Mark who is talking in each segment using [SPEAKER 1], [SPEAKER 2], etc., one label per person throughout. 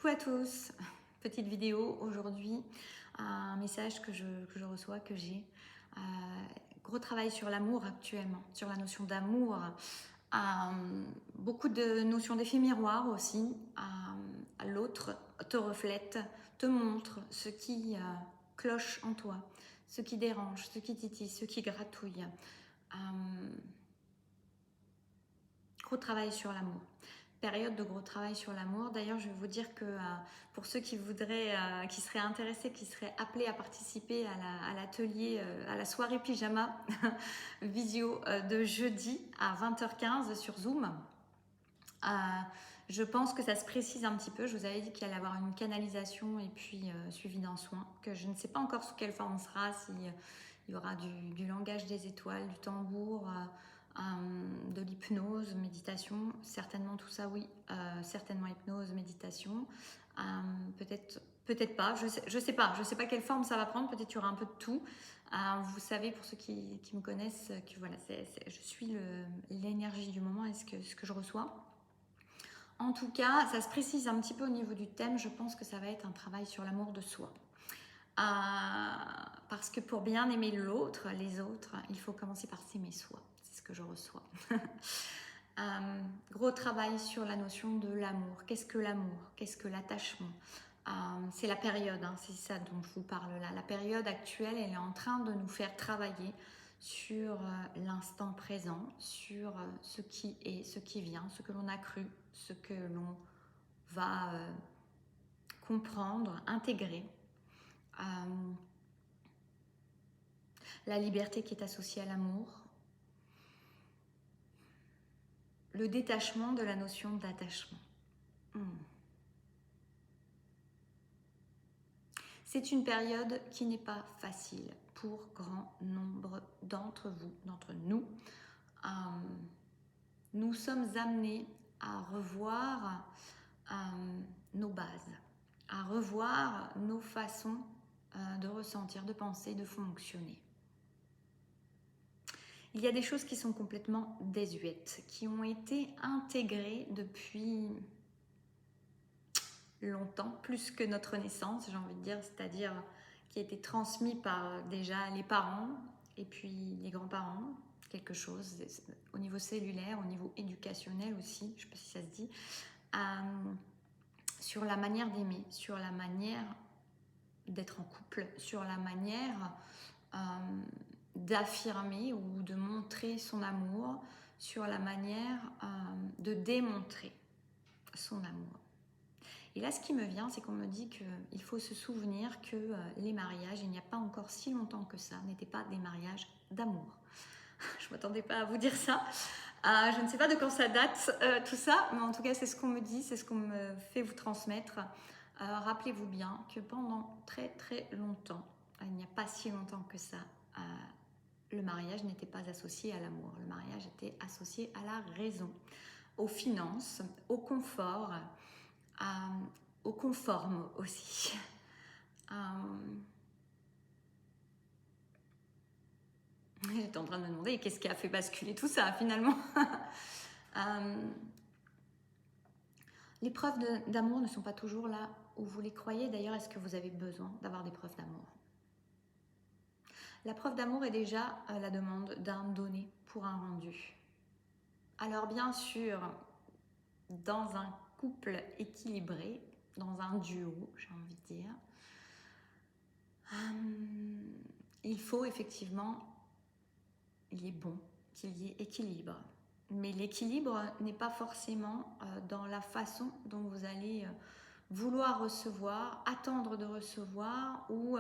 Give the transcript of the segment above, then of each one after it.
[SPEAKER 1] Coucou à tous, petite vidéo aujourd'hui, un message que je reçois, que j'ai. Gros travail sur l'amour actuellement, sur la notion d'amour. Beaucoup de notions d'effet miroir aussi. L'autre te reflète, te montre ce qui cloche en toi, ce qui dérange, ce qui titille, ce qui gratouille. Gros travail sur l'amour. Période de gros travail sur l'amour. D'ailleurs, je vais vous dire que pour ceux qui voudraient, qui seraient intéressés, qui seraient appelés à participer à l'atelier, à la soirée pyjama visio de jeudi à 20h15 sur Zoom, je pense que ça se précise un petit peu. Je vous avais dit qu'il allait y avoir une canalisation et puis suivi d'un soin, que je ne sais pas encore sous quelle forme sera, si il y aura du langage des étoiles, du tambour, de l'hypnose, méditation, certainement tout ça, oui, certainement hypnose, méditation, peut-être pas, je sais pas quelle forme ça va prendre, peut-être qu'il y aura un peu de tout. Vous savez, pour ceux qui me connaissent, que voilà, je suis l'énergie du moment et ce que je reçois. En tout cas, ça se précise un petit peu au niveau du thème, je pense que ça va être un travail sur l'amour de soi. Parce que pour bien aimer l'autre, les autres, il faut commencer par s'aimer soi. C'est ce que je reçois. Gros travail sur la notion de l'amour. Qu'est-ce que l'amour? Qu'est-ce que l'attachement? C'est la période, hein, c'est ça dont je vous parle là. La période actuelle, elle est en train de nous faire travailler sur l'instant présent, sur ce qui est, ce qui vient, ce que l'on a cru, ce que l'on va comprendre, intégrer. La liberté qui est associée à l'amour, le détachement de la notion d'attachement. C'est une période qui n'est pas facile pour grand nombre d'entre vous, d'entre nous. Nous sommes amenés à revoir nos bases, à revoir nos façons de ressentir, de penser, de fonctionner. Il y a des choses qui sont complètement désuètes, qui ont été intégrées depuis longtemps, plus que notre naissance, j'ai envie de dire, c'est-à-dire qui a été transmis par déjà les parents et puis les grands-parents, quelque chose au niveau cellulaire, au niveau éducationnel aussi, je ne sais pas si ça se dit, sur la manière d'aimer, sur la manière d'être en couple, sur la manière d'affirmer ou de montrer son amour, sur la manière de démontrer son amour. Et là, ce qui me vient, c'est qu'on me dit qu'il faut se souvenir que les mariages, il n'y a pas encore si longtemps que ça, n'étaient pas des mariages d'amour. Je ne m'attendais pas à vous dire ça. Je ne sais pas de quand ça date, tout ça, mais en tout cas, c'est ce qu'on me dit, c'est ce qu'on me fait vous transmettre. Rappelez-vous bien que pendant très très longtemps, il n'y a pas si longtemps que ça, le mariage n'était pas associé à l'amour. Le mariage était associé à la raison, aux finances, au confort, au conforme aussi. J'étais en train de me demander qu'est-ce qui a fait basculer tout ça finalement. Les preuves d'amour ne sont pas toujours là où vous les croyez. D'ailleurs, est-ce que vous avez besoin d'avoir des preuves d'amour? La preuve d'amour est déjà la demande d'un donné pour un rendu. Alors bien sûr, dans un couple équilibré, dans un duo, j'ai envie de dire, il faut effectivement, il est bon qu'il y ait équilibre. Mais l'équilibre n'est pas forcément dans la façon dont vous allez vouloir recevoir, attendre de recevoir ou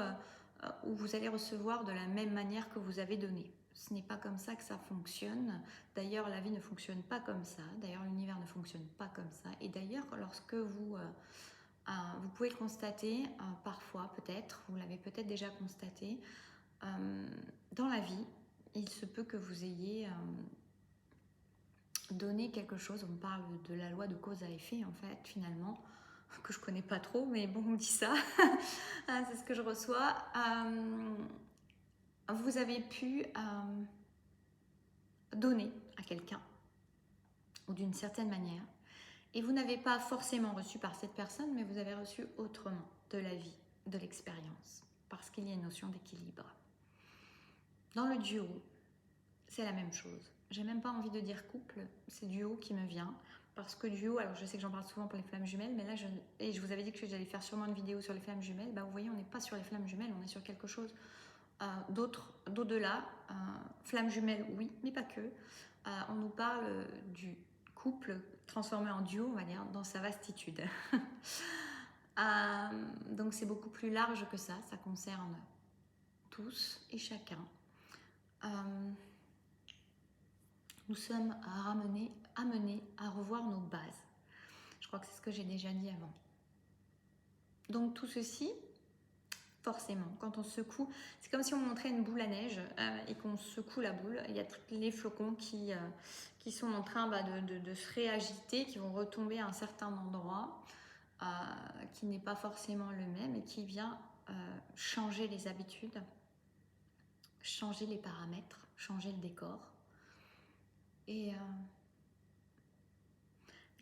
[SPEAKER 1] vous allez recevoir de la même manière que vous avez donné. Ce n'est pas comme ça que ça fonctionne. D'ailleurs, la vie ne fonctionne pas comme ça. D'ailleurs, l'univers ne fonctionne pas comme ça. Et d'ailleurs, lorsque vous pouvez le constater, parfois peut-être, vous l'avez peut-être déjà constaté, dans la vie, il se peut que vous ayez donné quelque chose. On parle de la loi de cause à effet, en fait, finalement, que je connais pas trop, mais bon, on me dit ça. C'est ce que je reçois. Vous avez pu donner à quelqu'un, ou d'une certaine manière, Et vous n'avez pas forcément reçu par cette personne, mais vous avez reçu autrement de la vie, de l'expérience, parce qu'il y a une notion d'équilibre. Dans le duo, c'est la même chose. J'ai même pas envie de dire couple, c'est duo qui me vient. Parce que duo, alors je sais que j'en parle souvent pour les flammes jumelles, mais là, je vous avais dit que j'allais faire sûrement une vidéo sur les flammes jumelles. Bah, vous voyez, on n'est pas sur les flammes jumelles, on est sur quelque chose d'autre, d'au-delà. Flammes jumelles, oui, mais pas que. On nous parle du couple transformé en duo, on va dire, dans sa vastitude. Donc c'est beaucoup plus large que ça concerne tous et chacun. Nous sommes amenés à revoir nos bases. Je crois que c'est ce que j'ai déjà dit avant. Donc tout ceci, forcément, quand on secoue, c'est comme si on montrait une boule à neige et qu'on secoue la boule. Il y a tous les flocons qui sont en train de se réagiter, qui vont retomber à un certain endroit qui n'est pas forcément le même et qui vient changer les habitudes, changer les paramètres, changer le décor. Et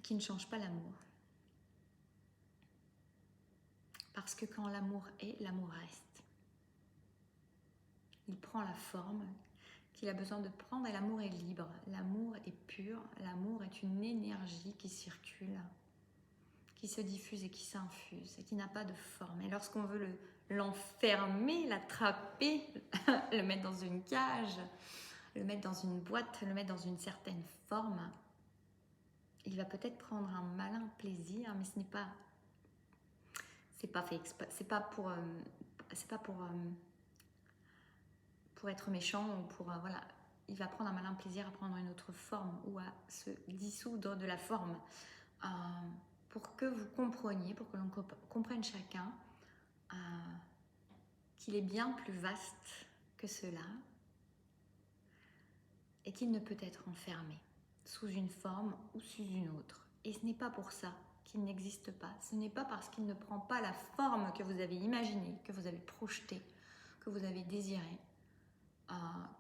[SPEAKER 1] qui ne change pas l'amour. Parce que quand l'amour est, l'amour reste. Il prend la forme qu'il a besoin de prendre et l'amour est libre. L'amour est pur, l'amour est une énergie qui circule, qui se diffuse et qui s'infuse et qui n'a pas de forme. Et lorsqu'on veut l'enfermer, l'attraper, le mettre dans une cage, le mettre dans une boîte, le mettre dans une certaine forme, il va peut-être prendre un malin plaisir, mais ce n'est pas... C'est pas fait exprès, c'est pas pour être méchant ou pour voilà, il va prendre un malin plaisir à prendre une autre forme ou à se dissoudre de la forme pour que vous compreniez, pour que l'on comprenne chacun qu'il est bien plus vaste que cela et qu'il ne peut être enfermé sous une forme ou sous une autre. Et ce n'est pas pour ça qu'il n'existe pas. Ce n'est pas parce qu'il ne prend pas la forme que vous avez imaginée, que vous avez projetée, que vous avez désirée,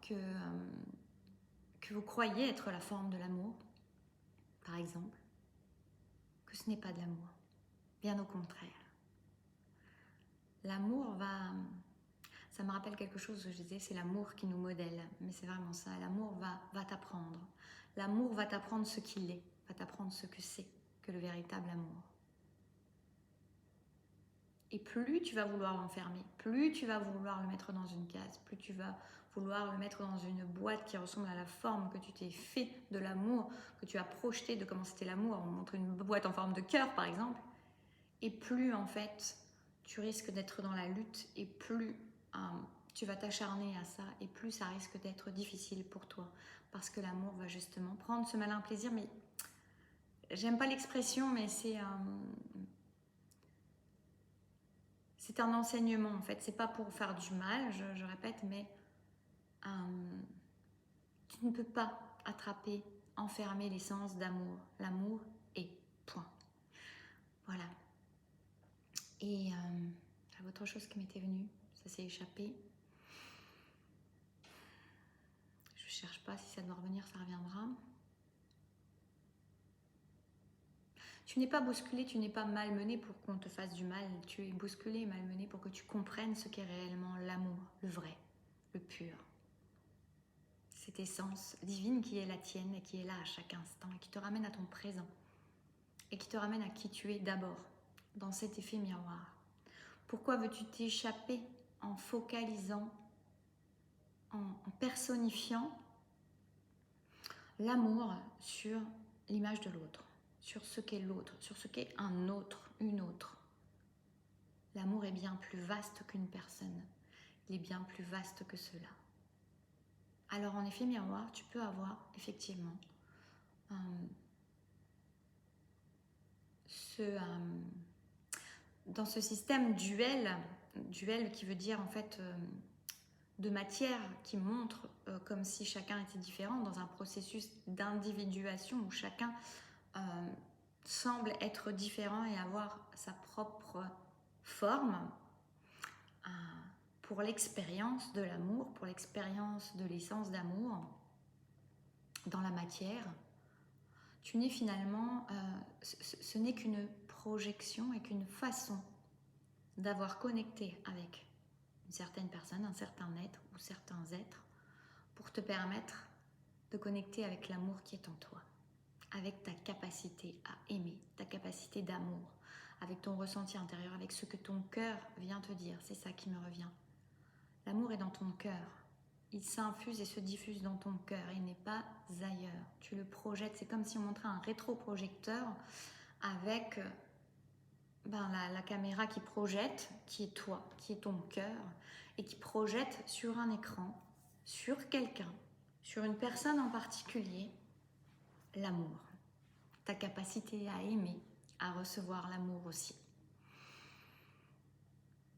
[SPEAKER 1] que vous croyez être la forme de l'amour, par exemple, que ce n'est pas de l'amour. Bien au contraire. L'amour va... Ça me rappelle quelque chose que je disais, c'est l'amour qui nous modèle. Mais c'est vraiment ça, l'amour va t'apprendre. L'amour va t'apprendre ce qu'il est, va t'apprendre ce que c'est que le véritable amour. Et plus tu vas vouloir l'enfermer, plus tu vas vouloir le mettre dans une case, plus tu vas vouloir le mettre dans une boîte qui ressemble à la forme que tu t'es fait de l'amour, que tu as projeté de comment c'était l'amour, on montre une boîte en forme de cœur par exemple, et plus en fait tu risques d'être dans la lutte et plus tu vas t'acharner à ça et plus ça risque d'être difficile pour toi parce que l'amour va justement prendre ce malin plaisir, mais j'aime pas l'expression, mais c'est un enseignement en fait, c'est pas pour faire du mal, je répète, mais tu ne peux pas attraper, enfermer l'essence d'amour. L'amour est, point. Voilà. Et j'avais autre chose qui m'était venue, ça s'est échappé. Je cherche pas, si ça doit revenir, ça reviendra. Tu n'es pas bousculé, tu n'es pas malmené pour qu'on te fasse du mal. Tu es bousculé et malmené pour que tu comprennes ce qu'est réellement l'amour, le vrai, le pur. Cette essence divine qui est la tienne et qui est là à chaque instant et qui te ramène à ton présent et qui te ramène à qui tu es d'abord dans cet effet miroir. Pourquoi veux-tu t'échapper en focalisant, en personnifiant l'amour sur l'image de l'autre, sur ce qu'est l'autre, sur ce qu'est un autre, une autre. L'amour est bien plus vaste qu'une personne, il est bien plus vaste que cela. Alors en effet miroir, tu peux avoir effectivement dans ce système duel qui veut dire en fait de matière qui montre comme si chacun était différent dans un processus d'individuation où chacun semble être différent et avoir sa propre forme pour l'expérience de l'amour, pour l'expérience de l'essence d'amour dans la matière. Tu n'es finalement, ce n'est qu'une projection et qu'une façon d'avoir connecté avec une certaine personne, un certain être ou certains êtres pour te permettre de connecter avec l'amour qui est en toi, avec ta capacité à aimer, ta capacité d'amour, avec ton ressenti intérieur, avec ce que ton cœur vient te dire. C'est ça qui me revient. L'amour est dans ton cœur. Il s'infuse et se diffuse dans ton cœur. Il n'est pas ailleurs. Tu le projettes. C'est comme si on montrait un rétroprojecteur avec la caméra qui projette, qui est toi, qui est ton cœur, et qui projette sur un écran, sur quelqu'un, sur une personne en particulier, l'amour. Ta capacité à aimer, à recevoir l'amour aussi.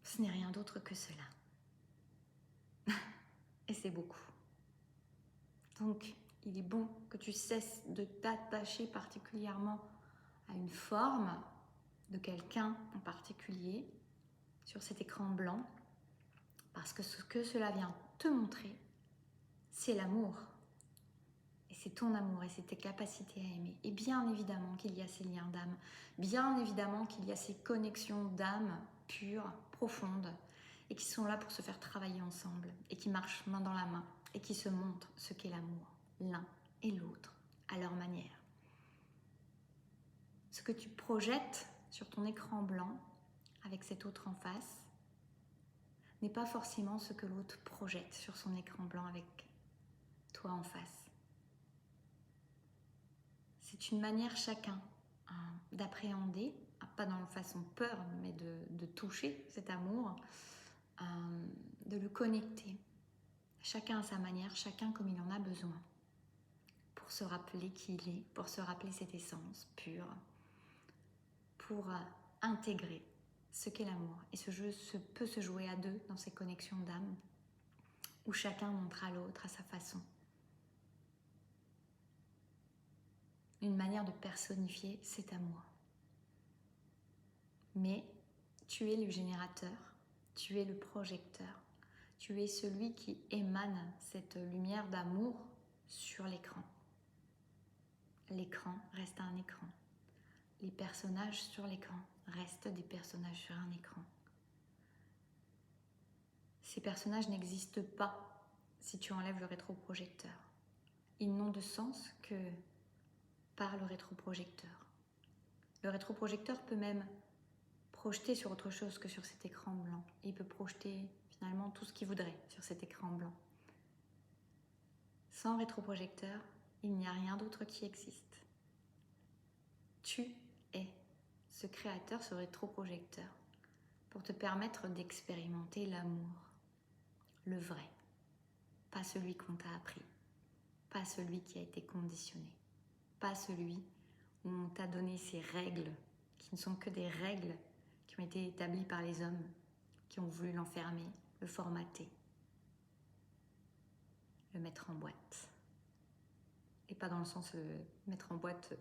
[SPEAKER 1] Ce n'est rien d'autre que cela. Et c'est beaucoup. Donc, il est bon que tu cesses de t'attacher particulièrement à une forme de quelqu'un en particulier sur cet écran blanc, parce que ce que cela vient te montrer, c'est l'amour. Et c'est ton amour et c'est tes capacités à aimer. Et bien évidemment qu'il y a ces liens d'âme, bien évidemment qu'il y a ces connexions d'âme pures, profondes, et qui sont là pour se faire travailler ensemble, et qui marchent main dans la main, et qui se montrent ce qu'est l'amour, l'un et l'autre, à leur manière. Ce que tu projettes sur ton écran blanc, avec cet autre en face, n'est pas forcément ce que l'autre projette sur son écran blanc avec toi en face. C'est une manière chacun d'appréhender, pas dans la façon peur, mais de toucher cet amour, de le connecter. Chacun à sa manière, chacun comme il en a besoin, pour se rappeler qui il est, pour se rappeler cette essence pure, pour intégrer ce qu'est l'amour. Et ce jeu peut se jouer à deux dans ces connexions d'âme, où chacun montre à l'autre à sa façon. Une manière de personnifier cet amour. Mais tu es le générateur, tu es le projecteur, tu es celui qui émane cette lumière d'amour sur l'écran. L'écran reste un écran. Les personnages sur l'écran restent des personnages sur un écran. Ces personnages n'existent pas si tu enlèves le rétroprojecteur. Ils n'ont de sens que par le rétroprojecteur. Le rétroprojecteur peut même projeter sur autre chose que sur cet écran blanc. Il peut projeter finalement tout ce qu'il voudrait sur cet écran blanc. Sans rétroprojecteur, il n'y a rien d'autre qui existe. Tu es ce créateur, ce rétroprojecteur, pour te permettre d'expérimenter l'amour, le vrai, pas celui qu'on t'a appris, pas celui qui a été conditionné, pas celui où on t'a donné ces règles, qui ne sont que des règles qui ont été établies par les hommes, qui ont voulu l'enfermer, le formater, le mettre en boîte. Et pas dans le sens mettre en boîte,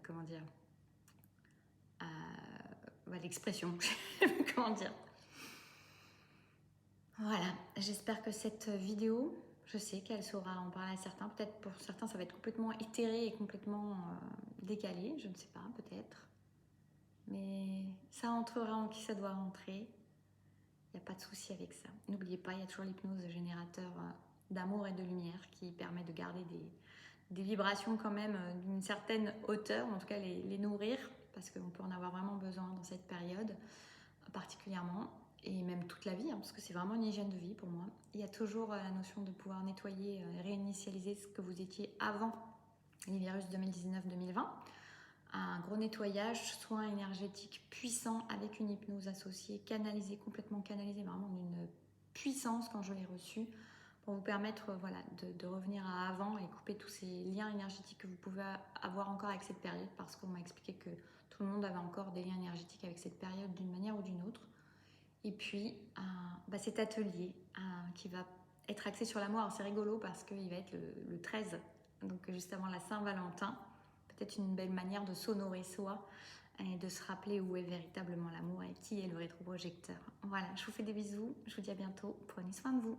[SPEAKER 1] comment dire, l'expression, comment dire. Voilà, j'espère que cette vidéo, je sais qu'elle saura en parler à certains, peut-être pour certains ça va être complètement éthéré et complètement décalé, je ne sais pas, peut-être. Mais ça entrera en qui ça doit rentrer, il n'y a pas de souci avec ça. N'oubliez pas, il y a toujours l'hypnose générateur d'amour et de lumière qui permet de garder des vibrations quand même d'une certaine hauteur, en tout cas les nourrir, parce qu'on peut en avoir vraiment besoin dans cette période particulièrement, et même toute la vie, parce que c'est vraiment une hygiène de vie pour moi. Il y a toujours la notion de pouvoir nettoyer, réinitialiser ce que vous étiez avant les virus 2019-2020. Un gros nettoyage, soin énergétique puissant avec une hypnose associée, complètement canalisée, vraiment d'une puissance quand je l'ai reçue, pour vous permettre de revenir à avant et couper tous ces liens énergétiques que vous pouvez avoir encore avec cette période, parce qu'on m'a expliqué que tout le monde avait encore des liens énergétiques avec cette période d'une manière ou d'une autre. Et puis cet atelier qui va être axé sur l'amour, c'est rigolo parce qu'il va être le 13, donc juste avant la Saint-Valentin. Peut-être une belle manière de s'honorer soi et de se rappeler où est véritablement l'amour et qui est le rétroprojecteur. Voilà, je vous fais des bisous, je vous dis à bientôt, prenez soin de vous.